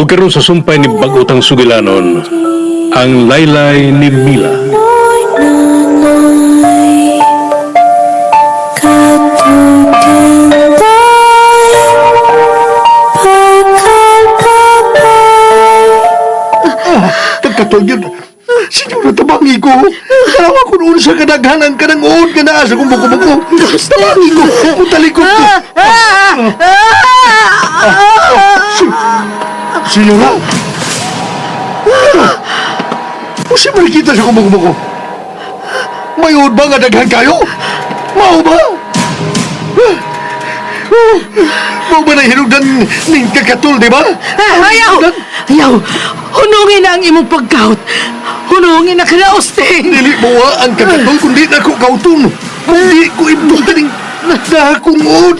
O karon sa sumpay ni Bagutang Sugilanon, ang laylay ni Mila. Katol yun. Sinyora, tabangi ko. Kalawa ko noon sa kadaghanan ka ng uod ka na sa kung buko-buko. Tabangi ko. Mutalikot ko. Sinyora? O siya makikita sa kung buko-buko? May uod ba nga daghan kayo? Mao ba? Mao ba na hinugdan ng kakatol, di ba? Ayaw! Ayaw! Hunungin na ang imong pagkaut. Hunungin na ka na, Osteng! Dili mo ang kakatol kundi na ko kauton. Kundi ko ibutong kaning nakakong uod.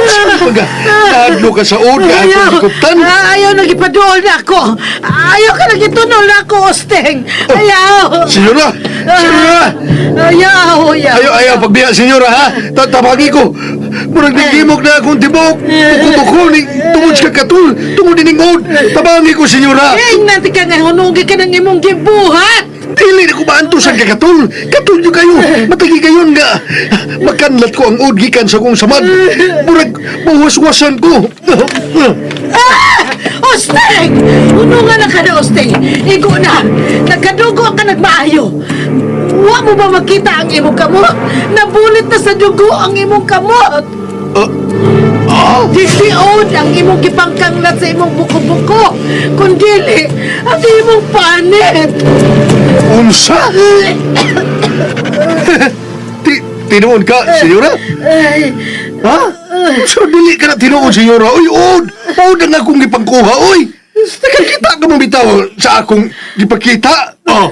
Sino ba nga? Naadlo ka sa uod ka akong ikuptan? Ayaw nagipaduol na ako! Ayaw ka nagitunol na ako, Osteng! Ayaw! Senyora! Senyora! Ayaw! Ayaw, pagbiya, senyora, ha? Tatabagi ko. Murag nagdimog na akong tibok. Buko-buko ni tungod sa katul. Tungod din ng uod. Tabangi ko, senyora. Nanti ka nga hunungin ka ng imong gibuhat! Dili na ko maantos ang kakatul. Katul nyo kayo. Matagi kayo nga. Makanlat ko ang uod gikan sa kong samad. Murag mawas-wasan ko. Osteng! Hunungan na ka na, Osteng! Igo na! Nagkadugo ka nagmaayo! Huwag mo ba makita ang imong kamot? Nabulit na sa dugo ang imong kamot! Diliod ang imong gipangkanglat sa imong buko-buko! Kundili, ang imong panit! Unsa? Tinuon ka, senyora? Ha? So, dili ka na tinuon, senyora. Uy, uod! Uod ang akong gipangkuha, uy! Nakakita ka mong bitaw sa akong gipakita? Oh,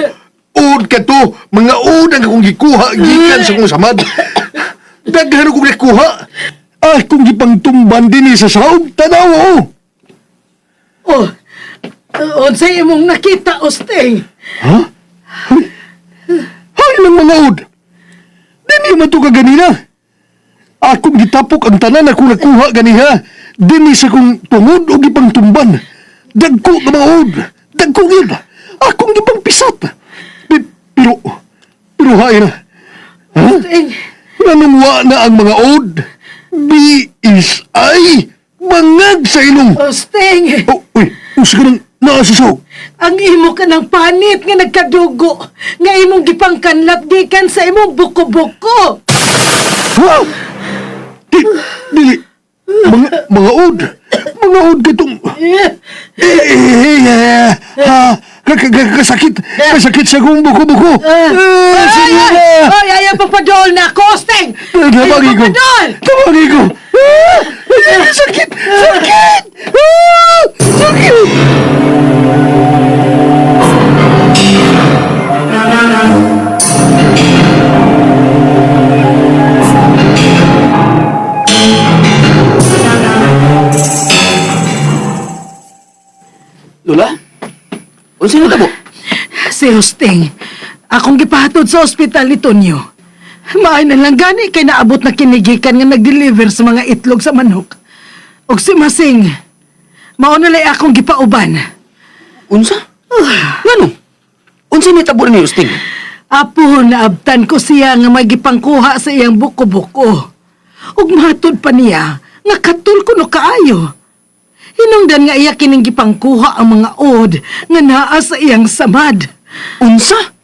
uod ka to. Mga uod ang akong gikuha, gikan sa akong samad. Daghan akong gikuha. Akong gipangtumban din sa saog. Tanaw, oh! Oh, unsay imong nakita, Osteng? Ha? Hay lang mga uod! Dini man to ka ganina. Akong gitapok ang tanan akong nakuha ganiha. Dini sa kong tungod o gipangtumban. Dagko ka mga uod. Dagko yun. Akong gipangpisat. Pero hay na. Ha? Osteng, Nanungwa na ang mga uod. BSI. Bangag sa ilong. Osteng! Oh, uy. Usa ka nang naasasaw. Ang imo ka ng panit nga nagkadugo nga imong gipangkanlat gikan sa imong buko-buko. Ha? Dili. Mga ud. Mga ud katong... Kasakit. Kasakit sa kong buko-buko. Ay, ayaw papadol na ako, Osteng! Tabagi ko. Papadol! Tabagi ko. Sakit. Sakit. Sakit. Lola? Unsa na tabo? Si Osteng, akong gipahatod sa ospital ni Tonyo. Maay na lang gani kay naabot na kinigikan nga nag-deliver sa mga itlog sa manok. Og si Masing, maunalay akong gipauban. Unsa? Ngano? Unsa ni tabo ni Usting? Apo, naabtan ko siya nga may gipangkuha sa iyang buko-buko. Ug mahatod pa niya nga katul ko no kaayo. Hinungdan nga iya kining gipangkuha ang mga od nga naa sa iyang samad. Unsa?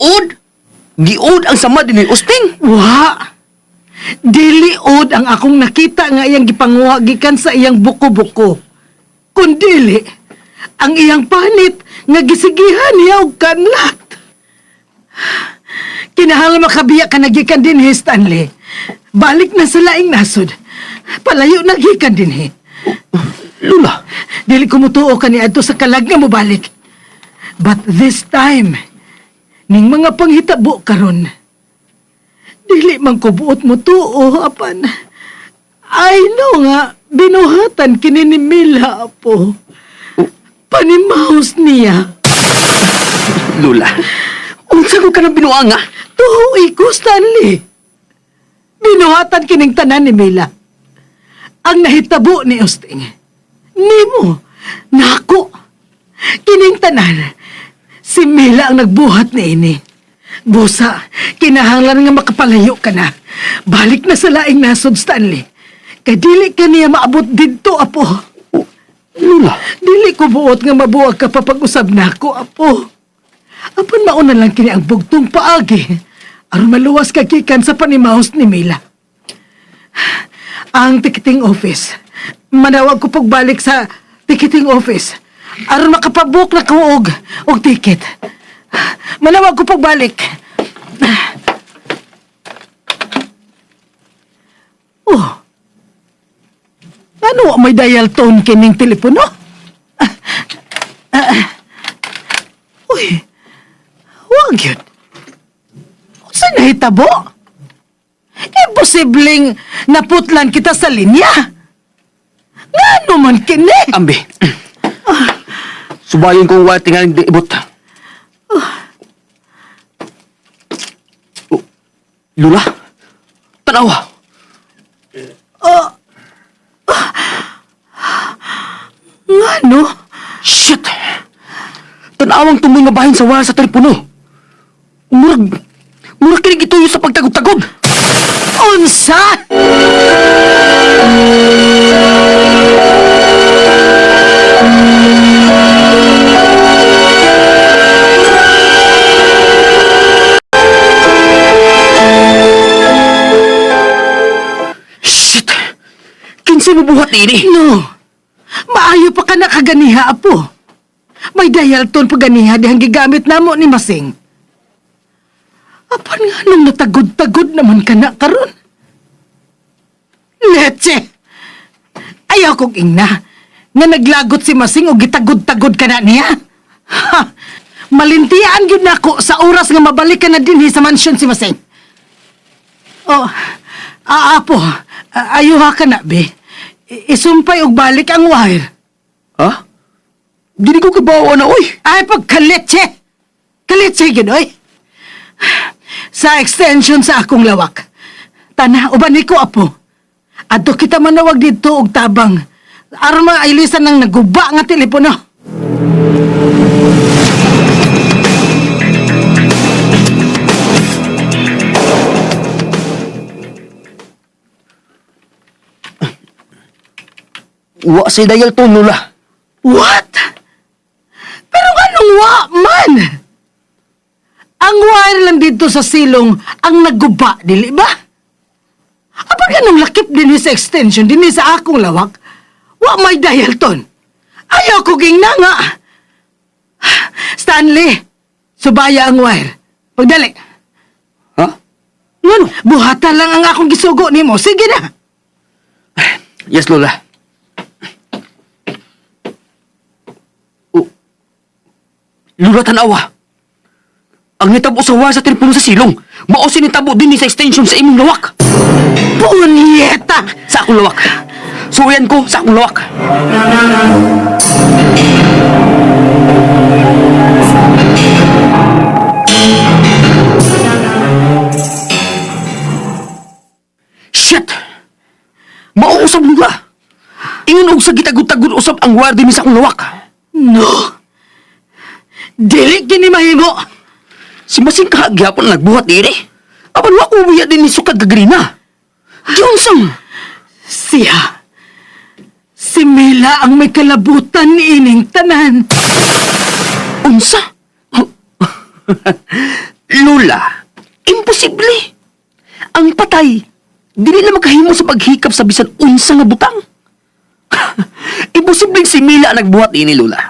Od? Giod ang samad ni Usting? Wa! Dili od ang akong nakita nga iyang gipanguha gikan sa iyang buko-buko. Kundili, ang iyang panit nga gisigihan niya og kanlat. Kinahanglan makabiya ka nagikan din, Stanley. Balik na sa laing nasod. Palayo nagikan din, Lola? Dili ko mutuo ka ni adto sa kalag nga mobalik. But this time, ning mga panghitabo karon, dili man ko buot mo tuo, apan. I know nga, binuhatan kini ni Mila po. Panimahos niya. Lola, unsa ko ka na binuanga? Tuhoy ko, Stanley. Binuhatan kining tanan ni Mila. ang nahitabo ni Usting. Nimo, nako. Kining tanan, si Mila ang nagbuhat ni ini. Busa, kinahanglan nga makapalayo ka na. Balik na sa laing nasod, Stanley. Kadili ka niya maabot dito, apo. Lula, Dili ko buot nga mabuwag ka papag-usab na ako, apo. Apan mauna lang kini ang bugtong paagi. Aron maluwas ka gikan sa panimahos ni Mila. Ang ticketing office. Manawag ko pagbalik sa ticketing office. Aron makapabook na ko og ticket. Manawag ko pagbalik. Oh. Ano may dial tone kining telepono? Uy. Wag yun. Saan nahitabo? Imposibleng naputlan kita sa linya. Nga man kini? Ambi. Subayon kong wala tingaling di ibot. Oh, Lula, tanawa. Nga no? Shit! Tanawang tumoy nga bahin sa wala sa telepono. Murag kinig ituyo sa pagtagod-tagod. Unsa? Shit! Kinsay mo buhat ini? No. Maayo pa ka nakaganiha, apo. May dial tone pa ganiha dihang gigamit namo ni Masing. Apan nga nung natagod-tagod naman ka na karon. Leche! Ayaw kong ingna nga naglagot si Masing o gitagod-tagod ka na niya. Ha! Malintian yun nako sa oras nga mabalik ka na dinhi sa mansyon si Masing. Oh, apo, ayuha ka na, be. Isumpay og balik ang wire. Ha? Dili ko kabawa na, oy! Ay, pagkalitse! Kalitse yun, oy! Sa extension sa akong lawak. Tana, uban ko, apo. Adto kita manawag dito og tabang. Aron mga ailisan ng naguba nga telepono. Wa say dial tone, Lula. What? Pero anong wa man? Ang wire lang dito sa silong ang naguba, dili ba? Apa ganong lakip din sa extension din sa akong lawak? Wa may dial tone. Ayaw ko ging na nga. Stanley, subaya ang wire. Pagdali. Ha? Ngano? Buhatan lang ang akong gisugo nimo. Sige na. Yes, Lola. Oh. Lula, tanawa. Ang nitabo sa wala sa telepono sa silong. Mao sinitabo din ni sa extension sa imong lawak. Punyeta! Sa akong lawak. Suyan ko sa akong lawak. Shit! Mauusap Lula. Ingon og sa gitagod-tagod usap ang wire din sa akong lawak. No! Dili gini mahimo! Si Masing kahagyapon nagbuhat diri. Apan wa ko umiya din ni sukad kagrina. Johnson! Siya. Si Mila ang may kalabutan ni ining tanan. Unsa? Lola, imposible. Ang patay, dili na makahimo sa paghikap sa bisan unsa nga butang. Imposible si Mila ang nagbuhat ini, Lola.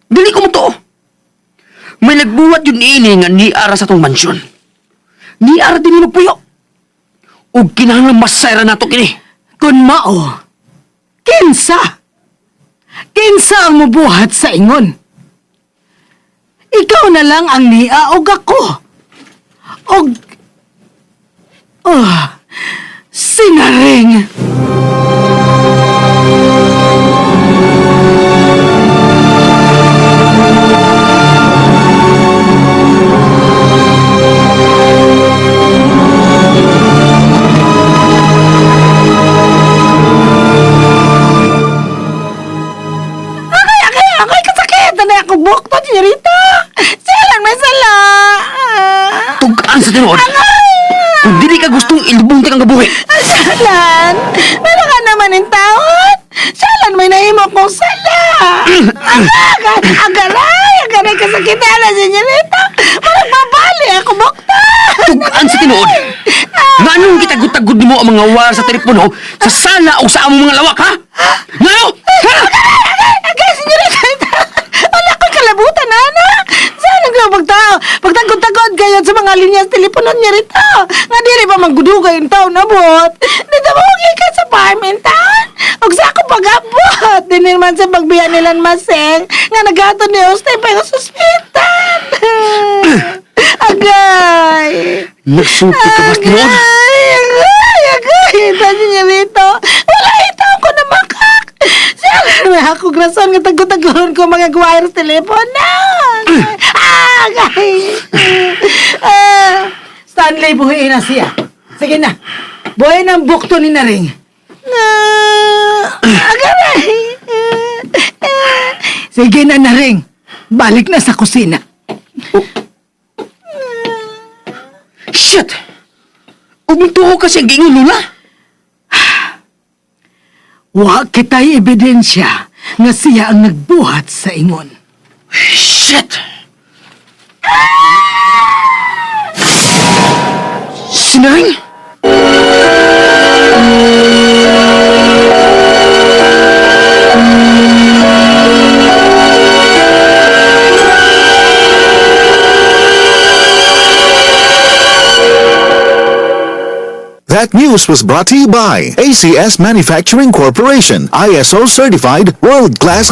Dili ko mo to. May nagbuhat yun ini nga niara sa tong mansyon. Niara din ni Puyo. O kinahanglan masayra na to kini. Kun mao, kinsa? Kinsa ang mubuhat sa ingon? Ikaw na lang ang nia og ako. Og... Oh, sinaring. sa tinuod. Kung dili ka gustong ilubong kang gabuhi. Salan! Pero ka naman yung taon! Salan may nahimo kong sala! Agaray kasakitan na senyorita! Parang babali ako, bukta! Tugaan sa tinuod. Nganong kitagod-tagod mo ang mga war sa telepono sa sala o sa among mga lawak, ha? Ngano? Ha? Agay, senyorita! Wala ko'y kalabutan, anak! Saan lang pagtagod-tagod kayo sa mga linyas telepono niya rito? Nga dili pa manggudugay yung taon abot. Dito mo ka sa farm in town? Og sa ako pag-abot. Din naman sa pagbiya nilang maseng nga nagato ni Ostay pa yung ospital. Agay! Nagsupi ka mas tinuod. Agay! Ito niya rito. Wala ito ako na makak. Siya may ako grason nga tagod-tagon ko mga wires telepono. Agay! Stanley, buhiin na siya. Sige na. Buhay ng bukto ni Naring. Agay! Sige na, Naring. Balik na sa kusina. Shit! Umintuho ka siya gingon, Lula. Wa kita'y ebidensya nga siya ang nagbuhat sa ingon. Shit! Sinang? That news was brought to you by ACS Manufacturing Corporation, ISO certified, world-class